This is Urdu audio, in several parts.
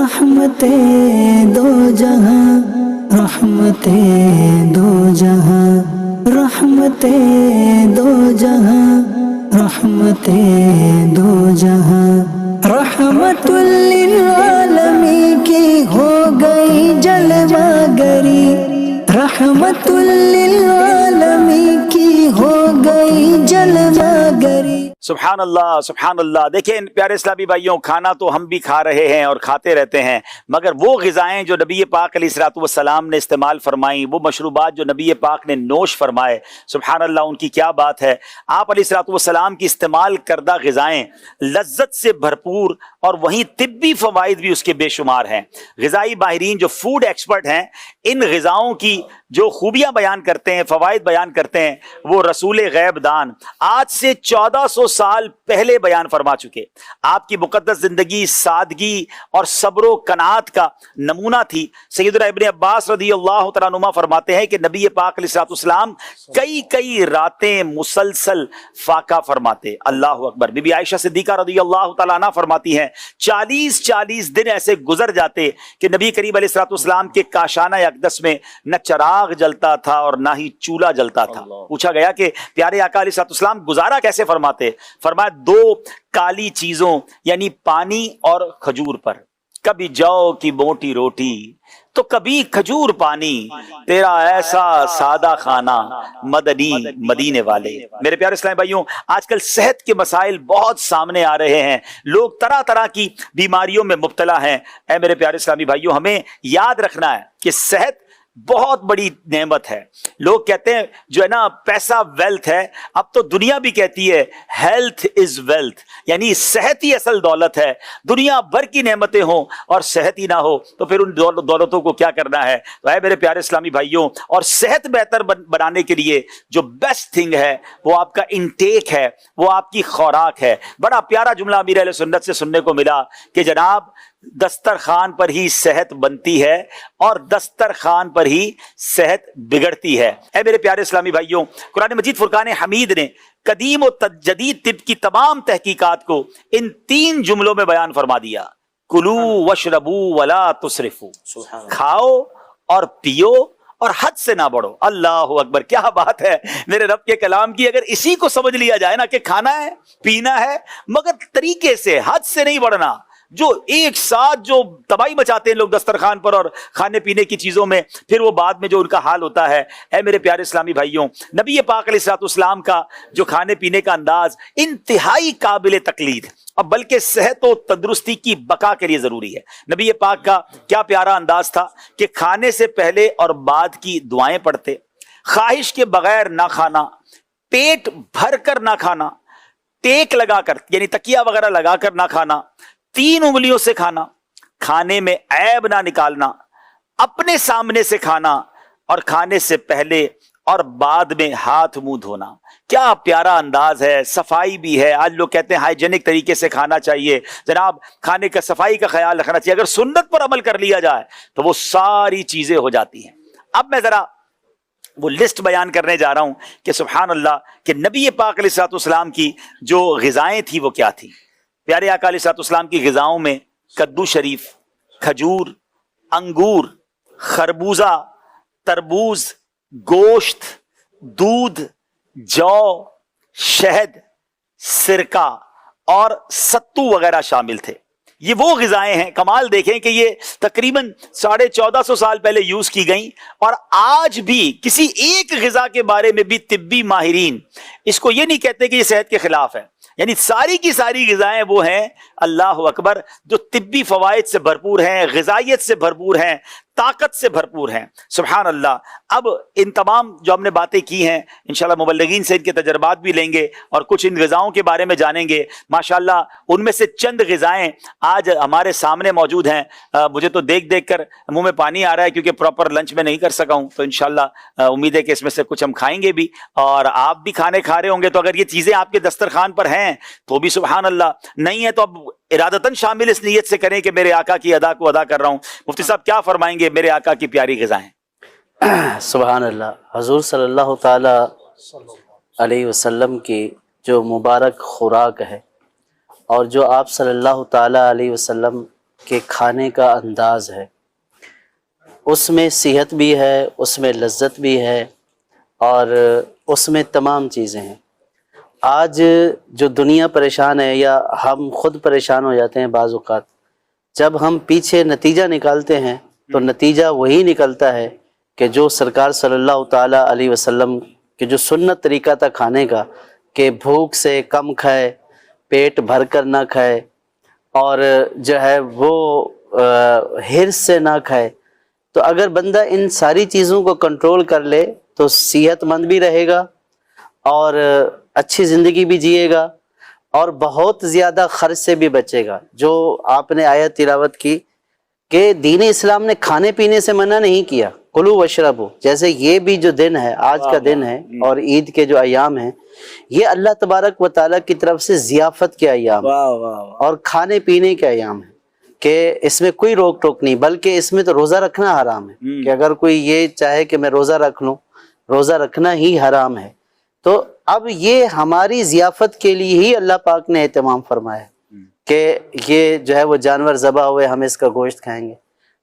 رحمتیں دو جہاں، رحمتیں دو جہاں، رحمتیں دو جہاں، رحمتیں دو جہاں، رحمت للعالمین کی ہو گئی جلوہ گری، رحمت للعالمین کی ہو گئی جلوہ گری۔ سبحان اللہ سبحان اللہ۔ دیکھیں پیارے اسلامی بھائیوں، کھانا تو ہم بھی کھا رہے ہیں اور کھاتے رہتے ہیں، مگر وہ غذائیں جو نبی پاک علیہ الصلوۃ والسلام نے استعمال فرمائیں، وہ مشروبات جو نبی پاک نے نوش فرمائے، سبحان اللہ، ان کی کیا بات ہے۔ آپ علیہ الصلوۃ والسلام کی استعمال کردہ غذائیں لذت سے بھرپور اور وہیں طبی فوائد بھی اس کے بے شمار ہیں۔ غذائی ماہرین جو فوڈ ایکسپرٹ ہیں، ان غذاؤں کی جو خوبیاں بیان کرتے ہیں، فوائد بیان کرتے ہیں، وہ رسول غیب دان آج سے 1400 سال پہلے بیان فرما چکے۔ آپ کی مقدس زندگی سادگی اور صبر و قناعت کا نمونہ تھی۔ سیدنا ابن عباس رضی اللہ تعالیٰ عنہما فرماتے ہیں کہ نبی پاک علیہ الصلوۃ والسلام کئی راتیں مسلسل فاقہ فرماتے۔ اللہ اکبر۔ بی بی عائشہ صدیقہ رضی اللہ تعالیٰ عنہ فرماتی ہیں 40 دن ایسے گزر جاتے کہ نبی کریم علیہ الصلوۃ والسلام کے کاشانہ اقدس میں نہ چراغ جلتا تھا اور نہ ہی چولہا جلتا تھا۔ پوچھا گیا کہ پیارے آقا علیہ الصلوۃ والسلام گزارا کیسے فرماتے؟ فرمایا 2 کالی چیزوں یعنی پانی اور کھجور پر، کبھی جو کی موٹی روٹی تو کبھی کھجور پانی، تیرا ایسا سادہ کھانا مدنی مدینے والے۔ میرے پیارے اسلامی بھائیوں، آج کل صحت کے مسائل بہت سامنے آ رہے ہیں، لوگ طرح کی بیماریوں میں مبتلا ہیں۔ اے میرے پیارے اسلامی بھائیوں، ہمیں یاد رکھنا ہے کہ صحت بہت بڑی نعمت ہے۔ لوگ کہتے ہیں جو ہے نا پیسہ ویلتھ ہے، اب تو دنیا بھی کہتی ہے ہیلتھ از ویلتھ، یعنی صحت ہی اصل دولت ہے۔ دنیا بھر کی نعمتیں ہوں اور صحت ہی نہ ہو تو پھر ان دولتوں کو کیا کرنا ہے؟ تو اے میرے پیارے اسلامی بھائیوں، اور صحت بہتر بنانے کے لیے جو بیسٹ تھنگ ہے وہ آپ کا انٹیک ہے، وہ آپ کی خوراک ہے۔ بڑا پیارا جملہ امیر اہل سنت سے سننے کو ملا کہ جناب دسترخوان پر ہی صحت بنتی ہے اور دسترخوان پر ہی صحت بگڑتی ہے۔ اے میرے پیارے اسلامی بھائیوں، قرآن مجید فرقان حمید نے قدیم و جدید طب کی تمام تحقیقات کو ان 3 جملوں میں بیان فرما دیا۔ کلو وشربو ولا تسرفو، کھاؤ اور پیو اور حد سے نہ بڑھو۔ اللہ اکبر، کیا بات ہے میرے رب کے کلام کی۔ اگر اسی کو سمجھ لیا جائے نا کہ کھانا ہے پینا ہے مگر طریقے سے، حد سے نہیں بڑھنا، جو ایک ساتھ جو تباہی مچاتے ہیں لوگ دسترخوان پر اور کھانے پینے کی چیزوں میں، پھر وہ بعد میں جو ان کا حال ہوتا ہے۔ اے میرے پیارے اسلامی بھائیوں، نبی پاک علیہ الصلوۃ والسلام کا جو کھانے پینے کا انداز انتہائی قابل تقلید اور بلکہ صحت و تندرستی کی بقا کے لیے ضروری ہے۔ نبی پاک کا کیا پیارا انداز تھا کہ کھانے سے پہلے اور بعد کی دعائیں پڑھتے، خواہش کے بغیر نہ کھانا، پیٹ بھر کر نہ کھانا، ٹیک لگا کر یعنی تکیہ وغیرہ لگا کر نہ کھانا، 3 انگلیوں سے کھانا، کھانے میں عیب نہ نکالنا، اپنے سامنے سے کھانا اور کھانے سے پہلے اور بعد میں ہاتھ منہ دھونا۔ کیا پیارا انداز ہے، صفائی بھی ہے۔ آج لوگ کہتے ہیں ہائیجینک طریقے سے کھانا چاہیے، جناب کھانے کا صفائی کا خیال رکھنا چاہیے۔ اگر سنت پر عمل کر لیا جائے تو وہ ساری چیزیں ہو جاتی ہیں۔ اب میں ذرا وہ لسٹ بیان کرنے جا رہا ہوں کہ سبحان اللہ کہ نبی پاک علیہ الصلوۃ والسلام کی جو غذائیں تھیں وہ کیا تھیں۔ پیارے آقا علیہ الصلوۃ والسلام کی غذاؤں میں کدو شریف، کھجور، انگور، خربوزہ، تربوز، گوشت، دودھ، جو، شہد، سرکہ اور ستو وغیرہ شامل تھے۔ یہ وہ غذائیں ہیں، کمال دیکھیں کہ یہ تقریباً 1450 سال پہلے یوز کی گئیں اور آج بھی کسی ایک غذا کے بارے میں بھی طبی ماہرین اس کو یہ نہیں کہتے کہ یہ صحت کے خلاف ہے۔ یعنی ساری کی ساری غذائیں وہ ہیں، اللہ اکبر، جو طبی فوائد سے بھرپور ہیں، غذائیت سے بھرپور ہیں، طاقت سے بھرپور ہیں۔ سبحان اللہ۔ اب ان تمام جو ہم نے باتیں کی ہیں انشاءاللہ مبلغین سے ان کے تجربات بھی لیں گے اور کچھ ان غذاؤں کے بارے میں جانیں گے۔ ماشاءاللہ ان میں سے چند غذائیں آج ہمارے سامنے موجود ہیں۔ مجھے تو دیکھ کر منہ میں پانی آ رہا ہے کیونکہ پراپر لنچ میں نہیں کر سکا ہوں، تو انشاءاللہ امید ہے کہ اس میں سے کچھ ہم کھائیں گے بھی اور آپ بھی کھانے کھا رہے ہوں گے۔ تو اگر یہ چیزیں آپ کے دسترخوان پر ہیں تو بھی سبحان اللہ، نہیں ہے تو اب ارادتاً شامل اس نیت سے کریں کہ میرے آقا کی ادا کو ادا کر رہا ہوں۔ مفتی صاحب کیا فرمائیں گے میرے آقا کی پیاری غذائیں؟ سبحان اللہ۔ حضور صلی اللہ تعالی علیہ وسلم کی جو مبارک خوراک ہے اور جو آپ صلی اللہ تعالی علیہ وسلم کہ کھانے کا انداز ہے، اس میں صحت بھی ہے، اس میں لذت بھی ہے، اور اس میں تمام چیزیں ہیں۔ آج جو دنیا پریشان ہے، یا ہم خود پریشان ہو جاتے ہیں بعض اوقات، جب ہم پیچھے نتیجہ نکالتے ہیں تو نتیجہ وہی نکلتا ہے کہ جو سرکار صلی اللہ تعالیٰ علیہ وسلم کے جو سنت طریقہ تھا کھانے کا، کہ بھوک سے کم کھائے، پیٹ بھر کر نہ کھائے، اور جو ہے وہ حرص سے نہ کھائے۔ تو اگر بندہ ان ساری چیزوں کو کنٹرول کر لے تو صحت مند بھی رہے گا، اور اچھی زندگی بھی جیے گا، اور بہت زیادہ خرچ سے بھی بچے گا۔ جو آپ نے آیت تلاوت کی کہ دین اسلام نے کھانے پینے سے منع نہیں کیا، کلو وشربو، جیسے یہ بھی جو دن ہے، آج کا دن ہے، اور عید کے جو ایام ہیں، یہ اللہ تبارک و تعالیٰ کی طرف سے ضیافت کے ایام اور کھانے پینے کے ایام ہیں، کہ اس میں کوئی روک ٹوک نہیں، بلکہ اس میں تو روزہ رکھنا حرام ہے، کہ اگر کوئی یہ چاہے کہ میں روزہ رکھ لوں، روزہ رکھنا ہی حرام ہے۔ تو اب یہ ہماری ضیافت کے لیے ہی اللہ پاک نے اہتمام فرمایا کہ یہ جو ہے وہ جانور ذبح ہوئے، ہم اس کا گوشت کھائیں گے۔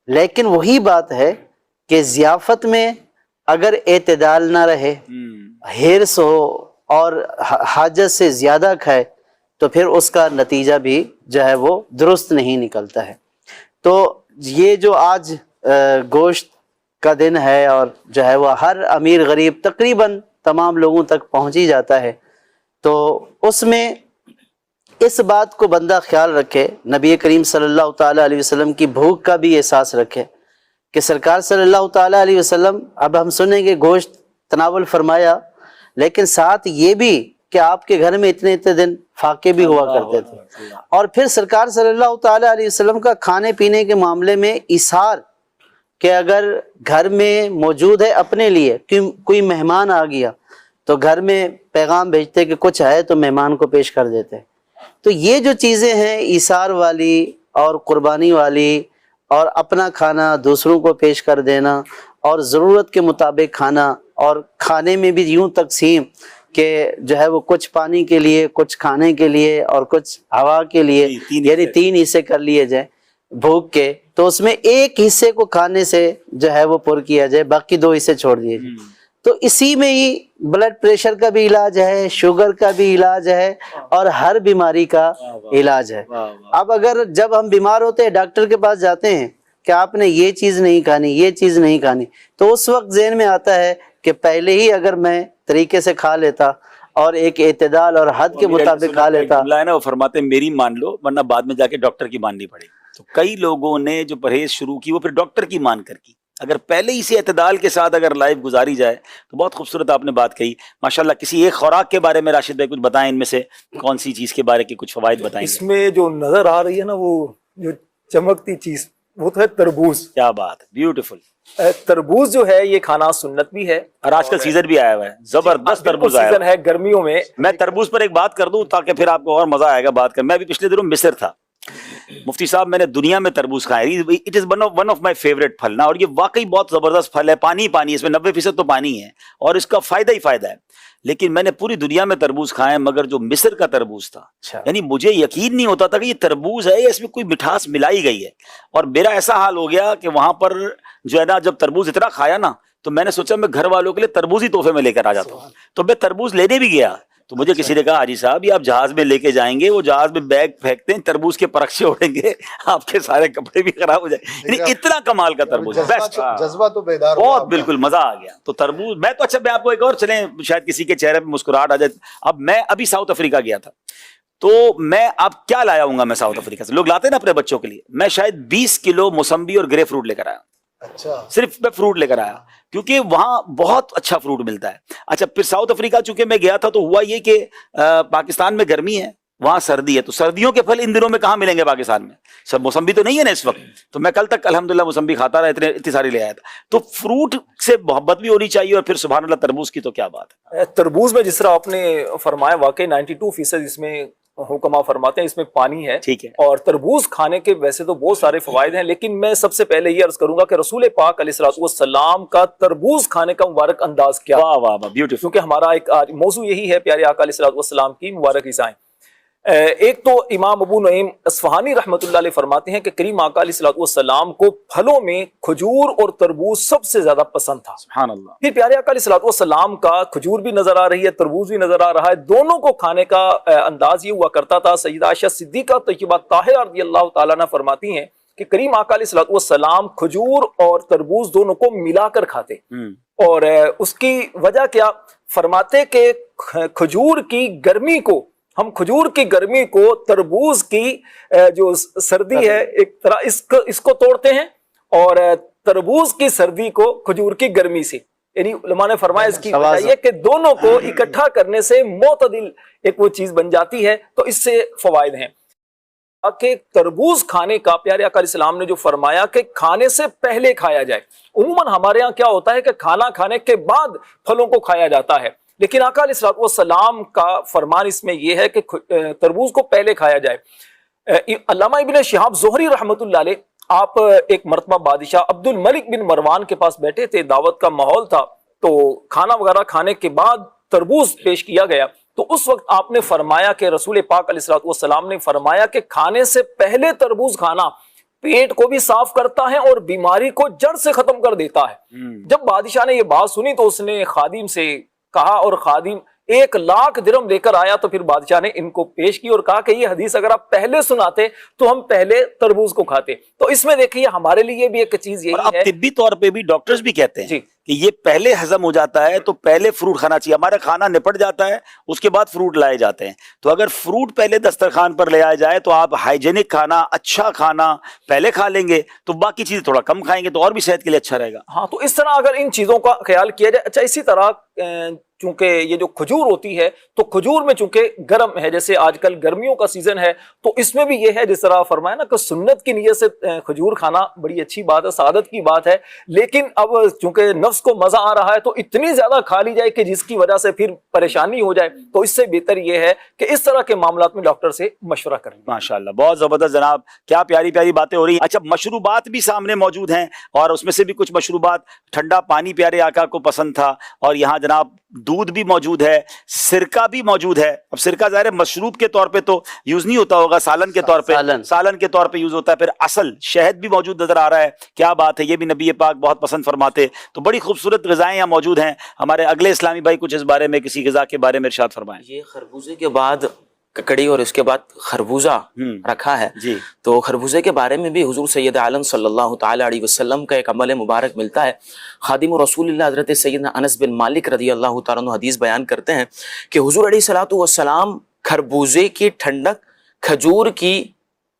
لیکن وہی بات ہے کہ ضیافت میں اگر اعتدال نہ رہے، حرص ہو اور حاجت سے زیادہ کھائے، تو پھر اس کا نتیجہ بھی جو ہے وہ درست نہیں نکلتا ہے۔ تو یہ جو آج گوشت کا دن ہے، اور جو ہے وہ ہر امیر غریب تقریباً تمام لوگوں تک پہنچ ہی جاتا ہے، تو اس میں اس بات کو بندہ خیال رکھے، نبی کریم صلی اللہ تعالیٰ علیہ وسلم کی بھوک کا بھی احساس رکھے، کہ سرکار صلی اللہ تعالیٰ علیہ وسلم، اب ہم سنیں گے گوشت تناول فرمایا، لیکن ساتھ یہ بھی کہ آپ کے گھر میں اتنے دن فاقے بھی ہوا کرتے تھے، اور پھر سرکار صلی اللہ تعالیٰ علیہ وسلم کا کھانے پینے کے معاملے میں ایثار، کہ اگر گھر میں موجود ہے اپنے لیے، کوئی مہمان آ گیا تو گھر میں پیغام بھیجتے کہ کچھ ہے تو مہمان کو پیش کر دیتے۔ تو یہ جو چیزیں ہیں ایثار والی اور قربانی والی، اور اپنا کھانا دوسروں کو پیش کر دینا، اور ضرورت کے مطابق کھانا، اور کھانے میں بھی یوں تقسیم کہ جو ہے وہ کچھ پانی کے لیے، کچھ کھانے کے لیے، اور کچھ ہوا کے لیے، یعنی 3 حصے کر لیے جائیں بھوک کے، تو اس میں ایک حصے کو کھانے سے جو ہے وہ پر کیا جائے، باقی 2 حصے چھوڑ دیے جائیں۔ تو اسی میں ہی بلڈ پریشر کا بھی علاج ہے، شوگر کا بھی علاج ہے، اور ہر بیماری کا علاج ہے۔ اب اگر جب ہم بیمار ہوتے ہیں ڈاکٹر کے پاس جاتے ہیں کہ آپ نے یہ چیز نہیں کھانی، یہ چیز نہیں کھانی، تو اس وقت ذہن میں آتا ہے کہ پہلے ہی اگر میں طریقے سے کھا لیتا اور ایک اعتدال اور حد کے مطابق کھا لیتا، وہ فرماتے ہیں میری مان لو ورنہ بعد میں جا کے ڈاکٹر کی ماننی پڑے گی۔ تو کئی لوگوں نے جو پرہیز شروع کی وہ پھر ڈاکٹر کی مان کر کی۔ اگر پہلے ہی سے اعتدال کے ساتھ اگر لائف گزاری جائے تو بہت خوبصورت آپ نے بات کہی ماشاءاللہ۔ کسی ایک خوراک کے بارے میں راشد بھائی کچھ بتائیں، ان میں سے کون سی چیز کے بارے کے کچھ فوائد بتائیں گے؟ اس میں جو نظر آ رہی ہے نا، وہ جو چمکتی چیز، وہ تو ہے تربوز۔ کیا بات، بیوٹیفل۔ تربوز جو ہے یہ کھانا سنت بھی ہے، اور آج کل سیزن بھی آیا ہوا ہے، زبردست تربوز آیا سیزن ہے گرمیوں میں۔ میں تربوز پر ایک بات کر دوں تاکہ پھر آپ کو اور مزہ آئے گا بات کر۔ میں ابھی پچھلے دنوں مصر تھا، مفتی صاحب میں نے دنیا میں تربوز کھایا، it is one of my favourite پھل نا، اور یہ واقعی بہت زبردست پھل ہے، پانی پانی، اس میں 90% تو پانی ہے، اور اس کا فائدہ ہی فائدہ ہے۔ لیکن میں نے پوری دنیا میں تربوز کھائے، مگر جو مصر کا تربوز تھا، یعنی مجھے یقین نہیں ہوتا تھا کہ یہ تربوز ہے یا اس میں کوئی مٹھاس ملائی گئی ہے۔ اور میرا ایسا حال ہو گیا کہ وہاں پر جو ہے نا، جب تربوز اتنا کھایا نا، تو میں نے سوچا میں گھر والوں کے لیے تربوز ہی تحفے میں لے کر آ جاتا ہوں۔ تو میں تربوز لینے بھی گیا تو مجھے کسی نے کہا حاجی صاحب یہ آپ جہاز میں لے کے جائیں گے، وہ جہاز میں بیگ پھینکتے ہیں، تربوز کے پرخچے اڑیں گے، آپ کے سارے کپڑے بھی خراب ہو جائیں، یعنی اتنا کمال کا تربوز، بیسٹ، جذبہ تو بیدار بہت، بالکل مزہ آ گیا۔ تو تربوز میں تو، اچھا میں آپ کو ایک اور، چلیں شاید کسی کے چہرے پہ مسکراہٹ آ جائے۔ اب میں ابھی ساؤتھ افریقہ گیا تھا، تو میں اب کیا لایا ہوں گا میں ساؤتھ افریقہ سے، لوگ لاتے ہیں نا اپنے بچوں کے لیے، میں شاید 20 کلو موسمبی اور گرے فروٹ لے کر آیا، اچھا صرف میں فروٹ لے کر آیا کیونکہ وہاں بہت اچھا فروٹ ملتا ہے۔ اچھا پھر ساؤتھ افریقہ چونکہ میں گیا تھا تو ہوا یہ کہ پاکستان میں گرمی ہے، وہاں سردی ہے، تو سردیوں کے پھل ان دنوں میں کہاں ملیں گے پاکستان میں، سب موسمبی تو نہیں ہے نا اس وقت، تو میں کل تک الحمدللہ موسمبی کھاتا رہا، اتنی ساری لے آیا تھا۔ تو فروٹ سے محبت بھی ہونی چاہیے، اور پھر سبحان اللہ تربوز کی تو کیا بات ہے۔ تربوز میں جس طرح آپ نے فرمایا، واقعی 92% اس میں حکما فرماتے ہیں اس میں پانی ہے، ٹھیک ہے۔ اور تربوز کھانے کے ویسے تو بہت سارے فوائد ہیں، لیکن میں سب سے پہلے یہ عرض کروں گا کہ رسول پاک علیہ الصلوۃ والسلام کا تربوز کھانے کا مبارک انداز کیا، واہ واہ واہ، بیوٹیفل۔ کیونکہ ہمارا ایک آج موضوع یہی ہے، پیارے آقا علیہ الصلوۃ والسلام کی مبارک غذائیں۔ ایک تو امام ابو نعیم اصفہانی رحمۃ اللہ علیہ فرماتے ہیں کہ کریم آقا علیہ الصلوۃ والسلام کو پھلوں میں کھجور اور تربوز سب سے زیادہ پسند تھا. سبحان اللہ. پھر پیارے آقا علیہ الصلوۃ والسلام کا کھجور بھی نظر آ رہی ہے، تربوز بھی نظر آ رہا ہے، دونوں کو کھانے کا انداز یہ ہوا کرتا تھا. سیدہ عائشہ صدیقہ طیبہ طاہرہ رضی اللہ تعالیٰ عنہ فرماتی ہیں کہ کریم آقا علیہ الصلوۃ والسلام کھجور اور تربوز دونوں کو ملا کر کھاتے. اور اس کی وجہ کیا فرماتے کہ کھجور کی گرمی کو، ہم کھجور کی گرمی کو تربوز کی جو سردی ہے ایک طرح اس کو توڑتے ہیں، اور تربوز کی سردی کو کھجور کی گرمی سے، یعنی علماء نے فرمایا اس کی وجہ یہ کہ دونوں کو اکٹھا کرنے سے معتدل ایک وہ چیز بن جاتی ہے. تو اس سے فوائد ہیں کہ تربوز کھانے کا پیارے آقا علیہ السلام نے جو فرمایا کہ کھانے سے پہلے کھایا جائے. عموماً ہمارے ہاں کیا ہوتا ہے کہ کھانا کھانے کے بعد پھلوں کو کھایا جاتا ہے، لیکن آقا علیہ الصلوۃ والسلام کا فرمان اس میں یہ ہے کہ تربوز کو پہلے کھایا جائے. علامہ ابن شہاب زہری رحمۃ اللہ علیہ، آپ ایک مرتبہ بادشاہ عبد الملک بن مروان کے پاس بیٹھے تھے، دعوت کا ماحول تھا، تو کھانا وغیرہ کھانے کے بعد تربوز پیش کیا گیا. تو اس وقت آپ نے فرمایا کہ رسول پاک علیہ الصلوۃ والسلام نے فرمایا کہ کھانے سے پہلے تربوز کھانا پیٹ کو بھی صاف کرتا ہے اور بیماری کو جڑ سے ختم کر دیتا ہے. جب بادشاہ نے یہ بات سنی تو اس نے خادم سے کہا، اور خادم 1,00,000 درہم لے کر آیا. تو پھر بادشاہ نے ان کو پیش کی اور کہا کہ یہ حدیث اگر آپ پہلے سناتے تو ہم پہلے تربوز کو کھاتے. تو اس میں دیکھیے ہمارے لیے بھی ایک چیز یہی ہے، طبی طور پہ بھی ڈاکٹرز بھی کہتے ہیں کہ یہ پہلے ہضم ہو جاتا ہے تو پہلے فروٹ کھانا چاہیے. ہمارا کھانا نپٹ جاتا ہے، اس کے بعد فروٹ لائے جاتے ہیں. تو اگر فروٹ پہلے دسترخوان پر لے آیا جائے تو آپ ہائیجینک کھانا، اچھا کھانا پہلے کھا لیں گے تو باقی چیزیں تھوڑا کم کھائیں گے تو اور بھی صحت کے لیے اچھا رہے گا. ہاں، تو اس طرح اگر ان چیزوں کا خیال کیا جائے. اچھا، اسی طرح چونکہ یہ جو کھجور ہوتی ہے تو کھجور میں چونکہ گرم ہے، جیسے آج کل گرمیوں کا سیزن ہے، تو اس میں بھی یہ ہے جس طرح فرمایا نا کہ سنت کی نیت سے کھجور کھانا بڑی اچھی بات ہے، سعادت کی بات ہے. لیکن اب چونکہ نفس کو مزہ آ رہا ہے تو اتنی زیادہ کھا لی جائے کہ جس کی وجہ سے پھر پریشانی ہو جائے. تو اس سے بہتر یہ ہے کہ اس طرح کے معاملات میں ڈاکٹر سے مشورہ کریں. ماشاءاللہ، بہت زبردست جناب، کیا پیاری پیاری باتیں ہو رہی ہیں. اچھا، مشروبات بھی سامنے موجود ہیں اور اس میں سے بھی کچھ مشروبات، ٹھنڈا پانی پیارے آقا کو پسند تھا، اور یہاں جناب دودھ بھی موجود ہے، سرکہ بھی موجود ہے. اب سرکہ ظاہر مشروب کے طور پہ تو یوز نہیں ہوتا ہوگا، سالن کے طور پہ، سالن کے طور پہ یوز ہوتا ہے. پھر اصل شہد بھی موجود نظر آ رہا ہے. کیا بات ہے، یہ بھی نبی پاک بہت پسند فرماتے. تو بڑی خوبصورت غذائیں یہاں موجود ہیں. ہمارے اگلے اسلامی بھائی کچھ اس بارے میں، کسی غذا کے بارے میں ارشاد فرمائیں. یہ خربوزے کے بعد ککڑی اور اس کے بعد خربوزہ رکھا ہے جی. تو خربوزے کے بارے میں بھی حضور سید عالم صلی اللہ تعالی علیہ وسلم کا ایک عمل مبارک ملتا ہے. خادم رسول اللہ حضرت سیدنا انس بن مالک رضی اللہ تعالیٰ عنہ حدیث بیان کرتے ہیں کہ حضور علیہ الصلوۃ والسلام خربوزے کی ٹھنڈک کھجور کی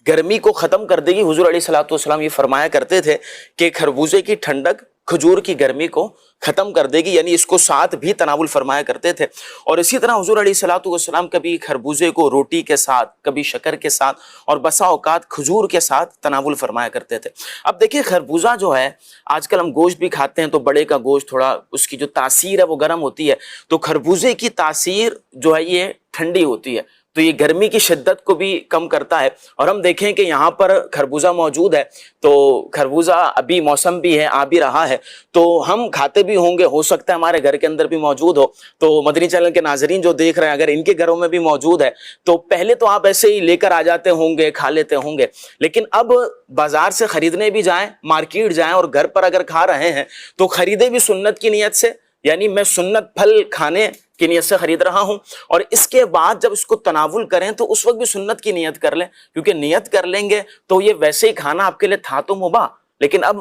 گرمی کو ختم کر دے گی. حضور علیہ الصلوۃ والسلام یہ فرمایا کرتے تھے کہ خربوزے کی ٹھنڈک کھجور کی گرمی کو ختم کر دے گی، یعنی اس کو ساتھ بھی تناول فرمایا کرتے تھے. اور اسی طرح حضور علیہ الصلوۃ والسلام کبھی خربوزے کو روٹی کے ساتھ، کبھی شکر کے ساتھ، اور بسا اوقات کھجور کے ساتھ تناول فرمایا کرتے تھے. اب دیکھیے خربوزہ جو ہے، آج کل ہم گوشت بھی کھاتے ہیں تو بڑے کا گوشت تھوڑا اس کی جو تاثیر ہے وہ گرم ہوتی ہے، تو خربوزے کی تاثیر جو ہے یہ ٹھنڈی ہوتی ہے، تو یہ گرمی کی شدت کو بھی کم کرتا ہے. اور ہم دیکھیں کہ یہاں پر خربوزہ موجود ہے، تو خربوزہ ابھی موسم بھی ہے، آ بھی رہا ہے، تو ہم کھاتے بھی ہوں گے، ہو سکتا ہے ہمارے گھر کے اندر بھی موجود ہو. تو مدنی چینل کے ناظرین جو دیکھ رہے ہیں، اگر ان کے گھروں میں بھی موجود ہے تو پہلے تو آپ ایسے ہی لے کر آ جاتے ہوں گے، کھا لیتے ہوں گے. لیکن اب بازار سے خریدنے بھی جائیں، مارکیٹ جائیں، اور گھر پر اگر کھا رہے ہیں تو خریدے بھی سنت کی نیت سے، یعنی میں سنت پھل کھانے کی نیت سے خرید رہا ہوں. اور اس کے بعد جب اس کو تناول کریں تو اس وقت بھی سنت کی نیت کر لیں، کیونکہ نیت کر لیں گے تو یہ ویسے ہی کھانا آپ کے لیے تھا تو مباح، لیکن اب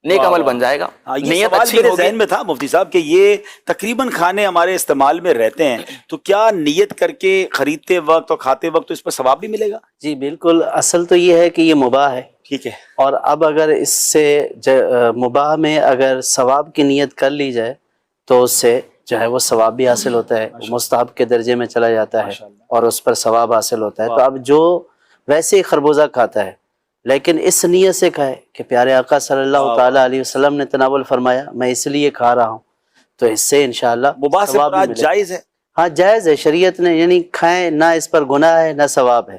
نیک عمل بن جائے گا. نیت اچھی میرے ذہن میں تھا مفتی صاحب کہ یہ تقریباً کھانے ہمارے استعمال میں رہتے ہیں، تو کیا نیت کر کے خریدتے وقت اور کھاتے وقت تو اس پر ثواب بھی ملے گا؟ جی بالکل، اصل تو یہ ہے کہ یہ مباح ہے. ٹھیک ہے. اور اب اگر اس سے مباح میں اگر ثواب کی نیت کر لی جائے تو اس سے جو ہے وہ ثواب بھی حاصل ہوتا ہے، مستحب کے درجے میں چلا جاتا ہے اور اس پر ثواب حاصل ہوتا ہے. تو اب جو ویسے ہی خربوزہ کھاتا ہے لیکن اس نیت سے کھائے کہ پیارے آقا صلی اللہ تعالی علیہ وسلم نے تناول فرمایا، میں اس لیے کھا رہا ہوں، تو اس سے انشاءاللہ مباح سے مراد جائز ہے. ہاں جائز ہے، شریعت نے یعنی کھائیں، نہ اس پر گناہ ہے نہ ثواب ہے،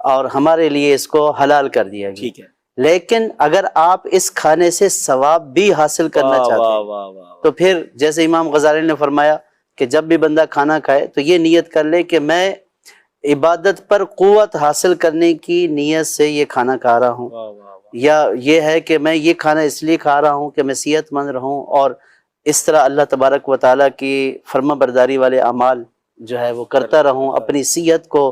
اور ہمارے لیے اس کو حلال کر دیا گیا. ٹھیک ہے. لیکن اگر آپ اس کھانے سے ثواب بھی حاصل کرنا چاہتے ہیں تو پھر جیسے امام غزالی نے فرمایا کہ جب بھی بندہ کھانا کھائے تو یہ نیت کر لے کہ میں عبادت پر قوت حاصل کرنے کی نیت سے یہ کھانا کھا رہا ہوں، یا یہ ہے کہ میں یہ کھانا اس لیے کھا رہا ہوں کہ میں صحت مند رہوں اور اس طرح اللہ تبارک و تعالیٰ کی فرما برداری والے اعمال جو ہے وہ کرتا رہوں، اپنی صحت کو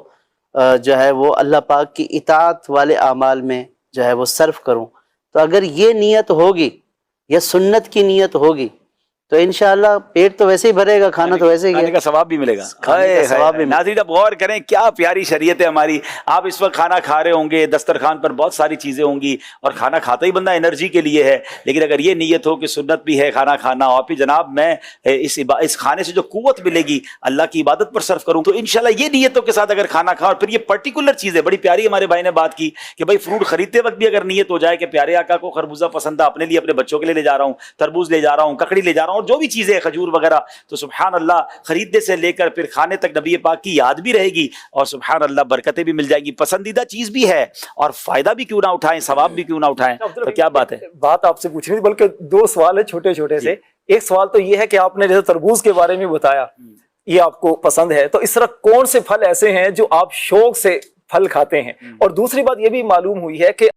جو ہے وہ اللہ پاک کی اطاعت والے اعمال میں جو ہے وہ صرف کروں۔ تو اگر یہ نیت ہوگی یا سنت کی نیت ہوگی تو انشاءاللہ پیٹ تو ویسے ہی بھرے گا، کھانا تو ویسے ہی کھانے کا ثواب بھی ملے گا، کھانے کا ثواب بھی ملے گا۔ ناظرین اب غور کریں کیا پیاری شریعت ہے ہماری۔ آپ اس وقت کھانا کھا رہے ہوں گے، دسترخوان پر بہت ساری چیزیں ہوں گی، اور کھانا کھاتا ہی بندہ انرجی کے لیے ہے، لیکن اگر یہ نیت ہو کہ سنت بھی ہے کھانا کھانا، اور پھر جناب میں اس کھانے سے جو قوت ملے گی اللہ کی عبادت پر صرف کروں، تو انشاءاللہ یہ نیتوں کے ساتھ اگر کھانا کھاؤ، اور پھر یہ پرٹیکولر چیز ہے، بڑی پیاری ہمارے بھائی نے بات کی کہ بھائی فروٹ خریدتے وقت بھی اگر نیت ہو جائے کہ پیارے آقا کو خربوزہ پسند ہے، اپنے لیے اپنے بچوں کے لیے لے جا رہا ہوں، تربوز لے جا رہا ہوں، ککڑی لے جا رہا ہوں، اور جو بھی چیزیں کھجور وغیرہ، تو سبحان اللہ خریدنے سے لے کر پھر کھانے تک نبی پاک کی یاد بھی رہے گی، اور سبحان اللہ برکتیں بھی مل جائیں گی، پسندیدہ چیز بھی ہے، اور فائدہ بھی کیوں نہ اٹھائیں، ثواب بھی کیوں نہ اٹھائیں۔ تو کیا بات ہے، بات آپ سے پوچھنی تھی، بلکہ دو سوال ہے چھوٹے چھوٹے سے۔ ایک سوال تو یہ ہے کہ آپ نے جیسے تربوز کے بارے میں بتایا، یہ آپ کو پسند ہے، تو اس طرح کون سے پھل ایسے ہیں جو آپ شوق سے پھل کھاتے ہیں؟ اور دوسری بات یہ بھی معلوم ہوئی ہے کہ